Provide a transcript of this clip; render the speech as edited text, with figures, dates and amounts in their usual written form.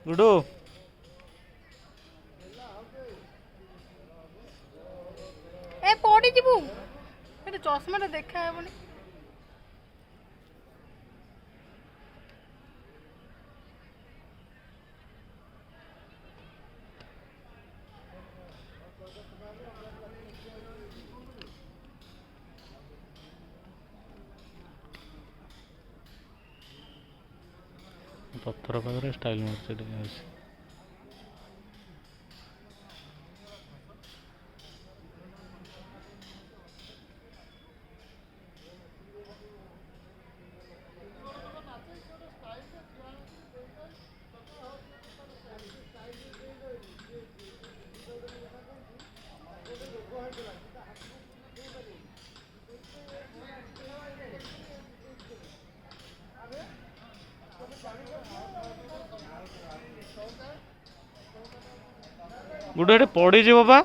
ଗୁଡୁ ଏ ପଡ଼ିଯିବୁ ଏଠି ଚଷମାଟା ଦେଖା ହେବନି। ପଥର ପାଖରେ ଷ୍ଟାଇଲ ମାରୁଛି ଟିକେ ଅଛି। ଗୁଡୁ ଏଠି ପଡ଼ିଯିବ ବା।